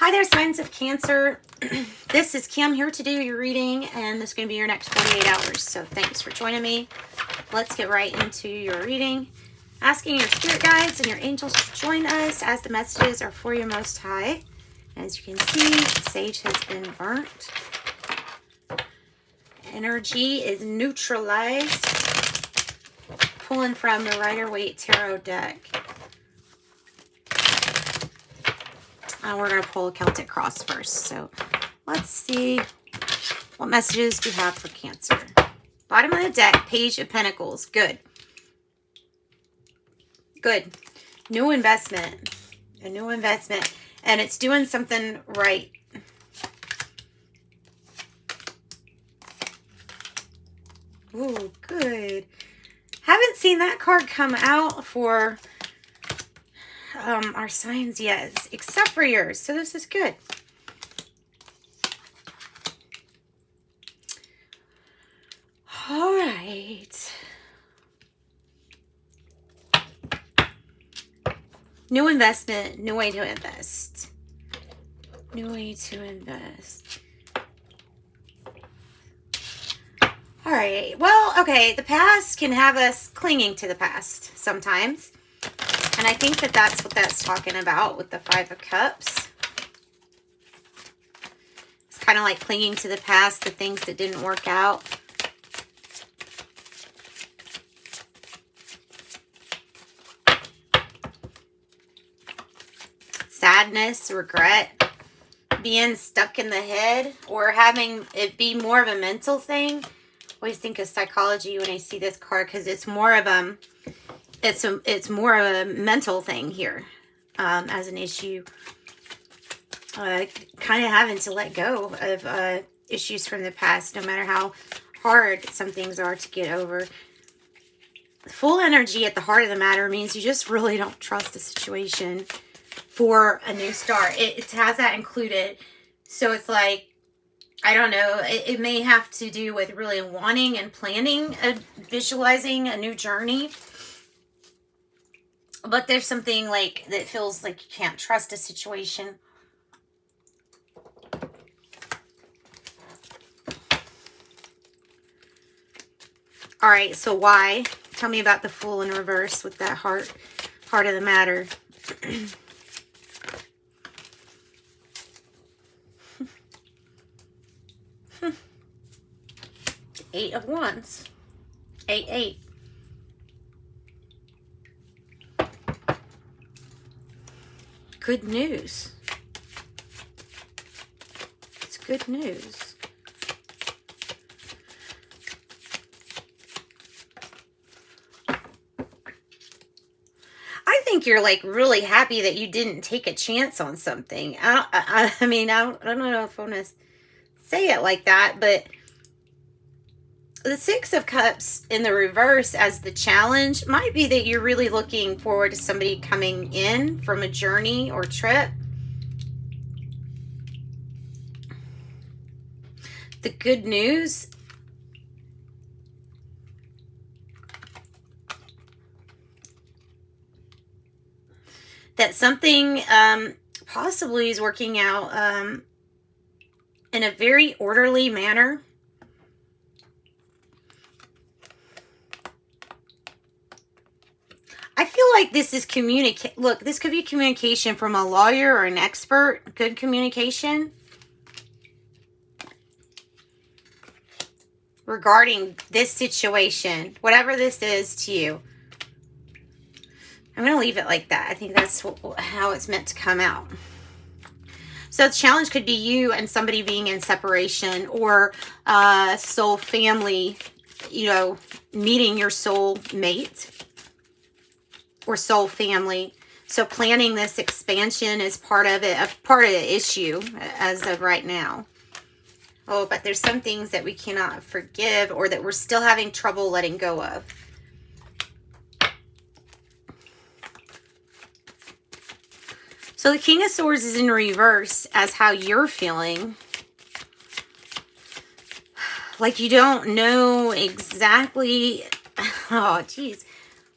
Hi there, signs of Cancer. This is Kim here to do your reading, and this is going to be your next 48 hours. So thanks for joining me. Let's get right into your reading. Asking your spirit guides and your angels to join us as the messages are for your Most High. As you can see, the sage has been burnt. Energy is neutralized. Pulling from the Rider-Waite Tarot deck. We're going to pull a Celtic cross first. So let's see what messages we have for Cancer. Bottom of the deck, Page of Pentacles. Good. Good. New investment. A new investment. And it's doing something right. Ooh, good. Haven't seen that card come out for our signs yet, except for yours. So this is good. All right. New investment, new way to invest. New way to invest. All right. Well, okay. The past can have us clinging to the past sometimes. And I think that that's what that's talking about with the Five of Cups. It's kind of like clinging to the past, the things that didn't work out. Sadness, regret, being stuck in the head, or having it be more of a mental thing. I always think of psychology when I see this card because it's more of it's more of a mental thing here as an issue. Kind of having to let go of issues from the past, no matter how hard some things are to get over. Full energy at the heart of the matter means you just really don't trust the situation for a new start. It has that included. So it's like, I don't know, it may have to do with really wanting and planning, visualizing a new journey. But there's something like that feels like you can't trust a situation. All right, so why? Tell me about the Fool in reverse with that heart of the matter. Eight of Wands. 8-8. Good news. It's good news. I think you're like really happy that you didn't take a chance on something. I mean, I don't know if I want to say it like that, but the Six of Cups in the reverse as the challenge might be that you're really looking forward to somebody coming in from a journey or trip. The good news, that something possibly is working out in a very orderly manner. I feel like this is look, this could be communication from a lawyer or an expert. Good communication regarding this situation, whatever this is to you. I'm going to leave it like that. I think that's how it's meant to come out. So the challenge could be you and somebody being in separation, or soul family, you know, meeting your soul mate. Or soul family. So planning this expansion is part of it, a part of the issue as of right now. Oh, but there's some things that we cannot forgive, or that we're still having trouble letting go of. So the King of Swords is in reverse as how you're feeling. Like you don't know exactly. Oh, geez.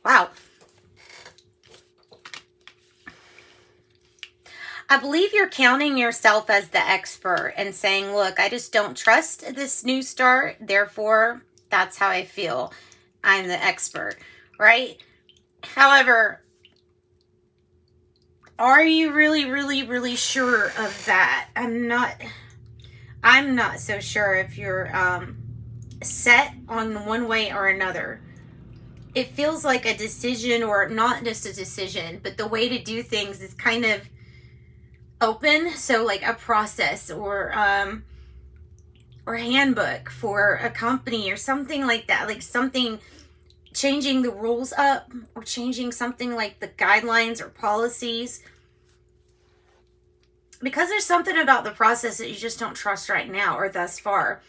Wow. I believe you're counting yourself as the expert and saying, look, I just don't trust this new start. Therefore, that's how I feel. I'm the expert, right? However, are you really, really, really sure of that? I'm not so sure if you're set on one way or another. It feels like a decision, or not just a decision, but the way to do things is kind of open. So like a process or handbook for a company or something like that, like something changing the rules up or changing something like the guidelines or policies, because there's something about the process that you just don't trust right now or thus far.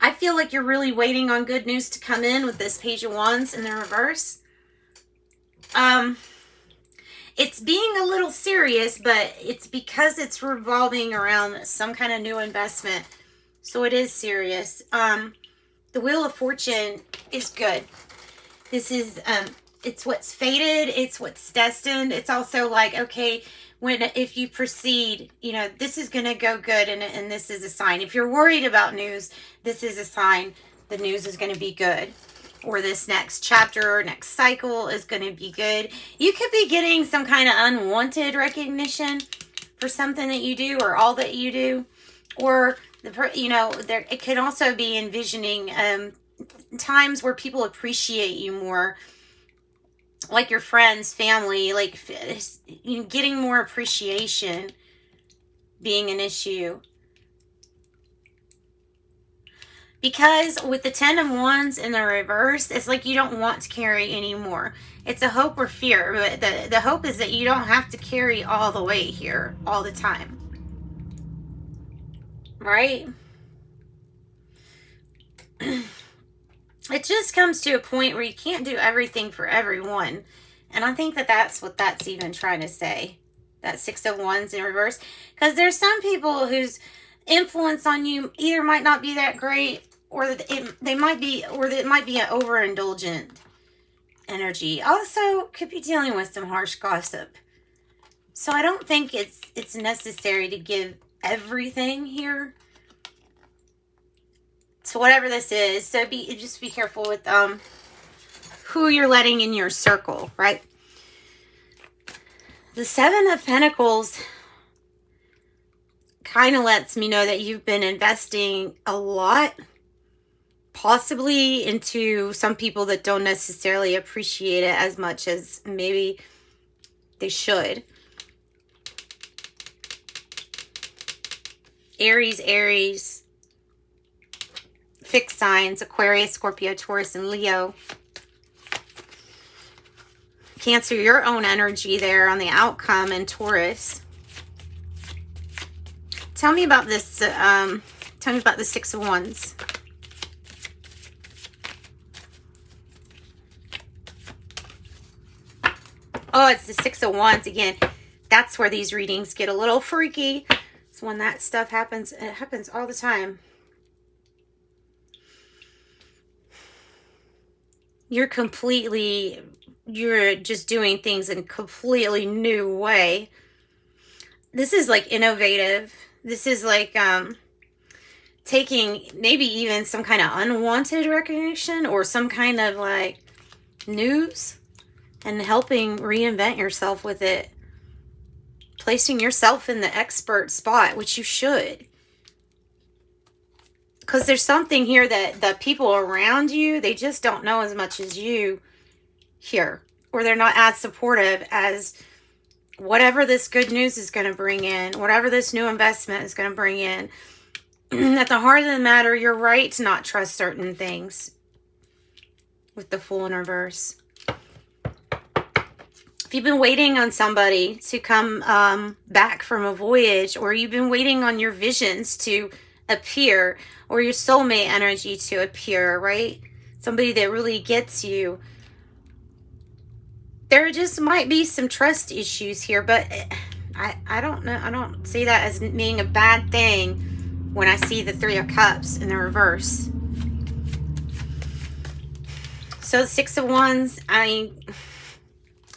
I feel like you're really waiting on good news to come in with this Page of Wands in the reverse. It's being a little serious, but it's because it's revolving around some kind of new investment. So it is serious. The Wheel of Fortune is good. This is, it's what's fated. It's what's destined. It's also like, okay, if you proceed, you know, this is going to go good. And this is a sign. If you're worried about news, this is a sign the news is going to be good. Or this next chapter or next cycle is going to be good. You could be getting some kind of unwanted recognition for something that you do or all that you do. Or, you know, it could also be envisioning times where people appreciate you more. Like your friends, family, like you know, getting more appreciation being an issue. Because with the Ten of Wands in the reverse, it's like you don't want to carry anymore. It's a hope or fear. But the hope is that you don't have to carry all the weight here all the time. Right? It just comes to a point where you can't do everything for everyone. And I think that that's what that's even trying to say. That Six of Wands in reverse. Because there's some people whose influence on you either might not be that great, or it might be an overindulgent energy. Also, could be dealing with some harsh gossip. So I don't think it's necessary to give everything here. So whatever this is, so just be careful with who you're letting in your circle, right? The Seven of Pentacles kind of lets me know that you've been investing a lot, possibly into some people that don't necessarily appreciate it as much as maybe they should. Aries. Fixed signs, Aquarius, Scorpio, Taurus, and Leo. Cancer, your own energy there on the outcome in Taurus. Tell me about this. Tell me about the Six of Wands. Oh, it's the Six of Wands again. That's where these readings get a little freaky. It's when that stuff happens. It happens all the time. You're just doing things in a completely new way. This is like innovative. This is like taking maybe even some kind of unwanted recognition or some kind of like news and helping reinvent yourself with it. Placing yourself in the expert spot, which you should. Because there's something here that the people around you, they just don't know as much as you here. Or they're not as supportive as whatever this good news is going to bring in. Whatever this new investment is going to bring in. At the heart of the matter, you're right to not trust certain things. With the Fool in reverse. If you've been waiting on somebody to come back from a voyage. Or you've been waiting on your visions to appear, or your soulmate energy to appear, right? Somebody that really gets you. There just might be some trust issues here, but I don't know. I don't see that as being a bad thing when I see the Three of Cups in the reverse. So the Six of Wands, I mean,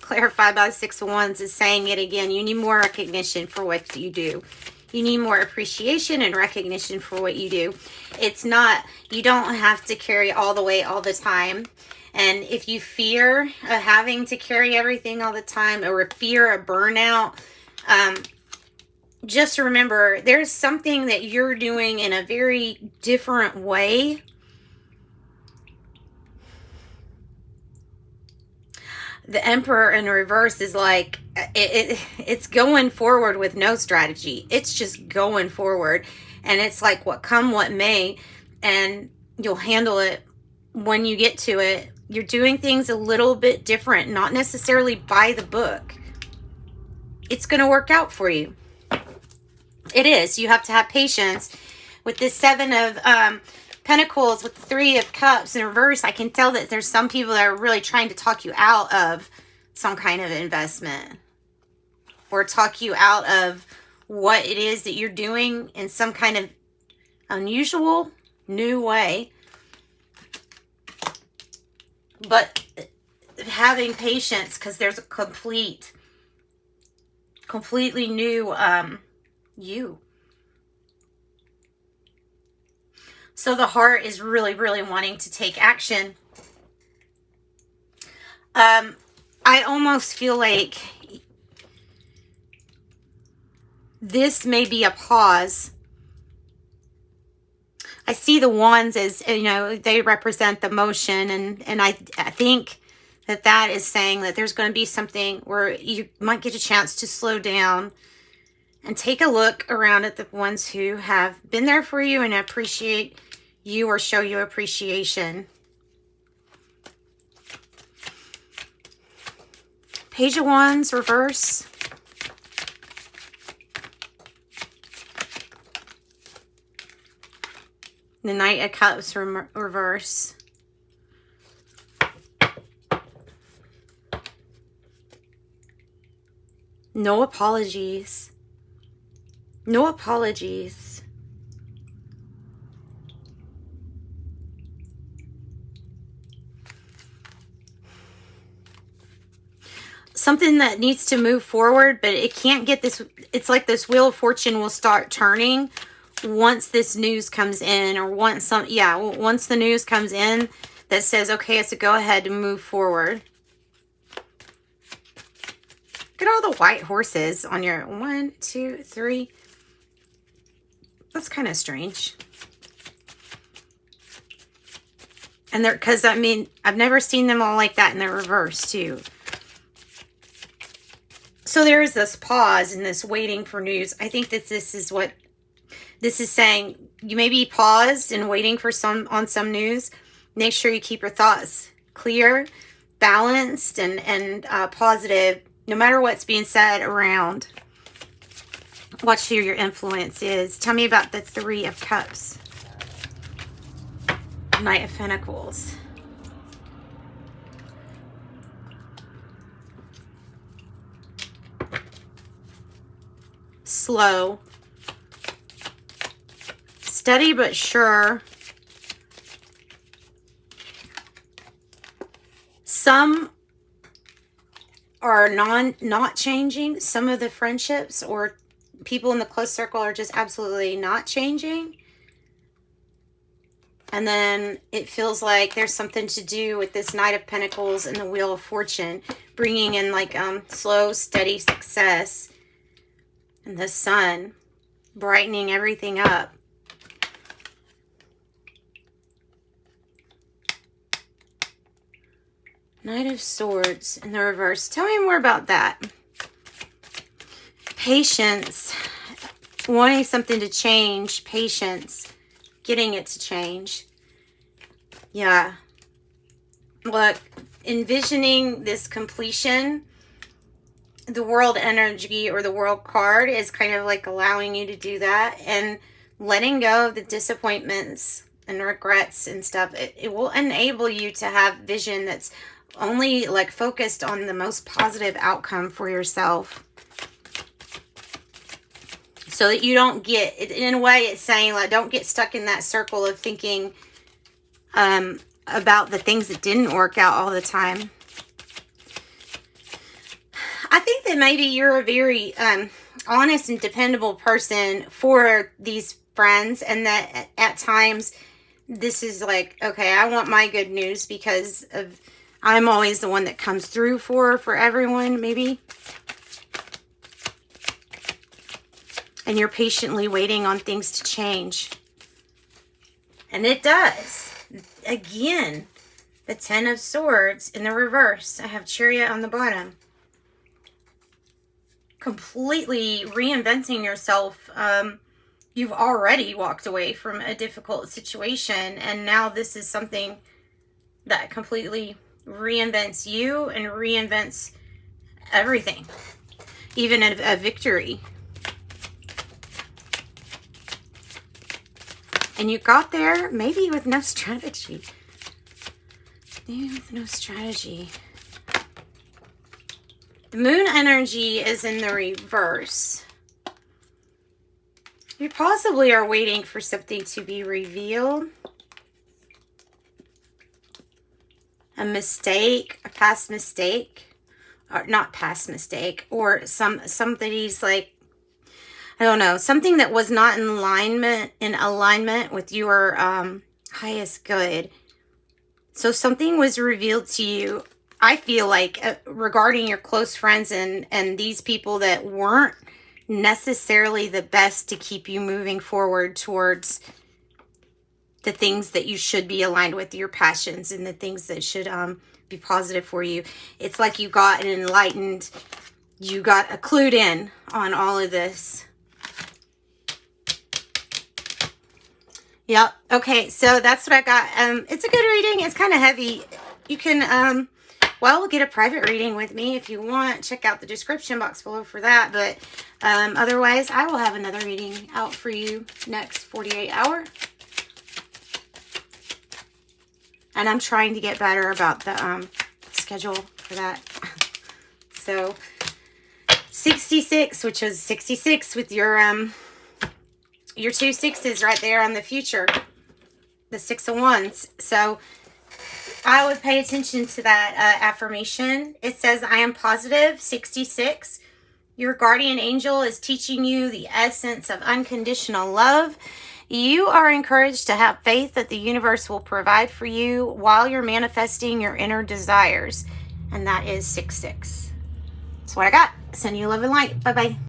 clarified by the Six of Wands is saying it again. You need more recognition for what you do. You need more appreciation and recognition for what you do. It's not, you don't have to carry all the weight all the time. And if you fear of having to carry everything all the time, or fear of burnout, just remember there's something that you're doing in a very different way. The Emperor in reverse is like, it's going forward with no strategy. It's just going forward. And it's like, what come, what may. And you'll handle it when you get to it. You're doing things a little bit different, not necessarily by the book. It's going to work out for you. It is. You have to have patience. With this Seven of Pentacles, with the Three of Cups in reverse, I can tell that there's some people that are really trying to talk you out of some kind of investment, or talk you out of what it is that you're doing in some kind of unusual, new way. But having patience, because there's a completely new you. So the heart is really, really wanting to take action. I almost feel like this may be a pause. I see the wands as, you know, they represent the motion. And I think that that is saying that there's going to be something where you might get a chance to slow down and take a look around at the ones who have been there for you and appreciate you or show you appreciation. Page of Wands, reverse. The Knight of Cups, reverse. No apologies. No apologies. Something that needs to move forward, but it can't get this. It's like this Wheel of Fortune will start turning once this news comes in, or once once the news comes in that says, okay, it's a go ahead to move forward. Look at all the white horses on your 1, 2, 3. That's kind of strange. And they're, because I mean, I've never seen them all like that in the reverse too. So there is this pause and this waiting for news. I think that this is what this is saying. You may be paused and waiting for some news. Make sure you keep your thoughts clear, balanced, and positive, no matter what's being said around. Watch who your influence is. Tell me about the Three of Cups. Knight of Pentacles. Slow. Steady but sure. Some are not changing. Some of the friendships or people in the close circle are just absolutely not changing. And then it feels like there's something to do with this Knight of Pentacles and the Wheel of Fortune, bringing in like slow, steady success. And the Sun, brightening everything up. Knight of Swords in the reverse. Tell me more about that. Patience. Wanting something to change. Patience. Getting it to change. Yeah. Look, envisioning this completion. The World energy or the World card is kind of like allowing you to do that. And letting go of the disappointments and regrets and stuff. It will enable you to have vision that's only like focused on the most positive outcome for yourself. So that you don't get, in a way it's saying like, don't get stuck in that circle of thinking about the things that didn't work out all the time. I think that maybe you're a very honest and dependable person for these friends, and that at times this is like, okay, I want my good news because of I'm always the one that comes through for everyone, maybe. And you're patiently waiting on things to change. And it does. Again, the 10 of Swords in the reverse. I have Chariot on the bottom. Completely reinventing yourself. You've already walked away from a difficult situation, and now this is something that completely reinvents you and reinvents everything. Even a victory. And you got there maybe with no strategy. Maybe with no strategy. The moon energy is in the reverse. You possibly are waiting for something to be revealed. A mistake, a past mistake. Or not past mistake. Or somebody's like, I don't know, something that was not in alignment with your highest good. So something was revealed to you, I feel like, regarding your close friends and these people that weren't necessarily the best to keep you moving forward towards the things that you should be aligned with, your passions, and the things that should be positive for you. It's like you got an enlightened, you got a clued in on all of this. Yep. Okay, so that's what I got. It's a good reading. It's kind of heavy. You can, well, get a private reading with me if you want. Check out the description box below for that. But otherwise, I will have another reading out for you next 48 hours. And I'm trying to get better about the schedule for that. So, 66, which was 66 with your 2 sixes right there on the future, the 6 of Wands. So I would pay attention to that affirmation. It says, I am positive, 66. Your guardian angel is teaching you the essence of unconditional love. You are encouraged to have faith that the universe will provide for you while you're manifesting your inner desires. And that is 66. That's what I got. Sending you love and light. Bye-bye.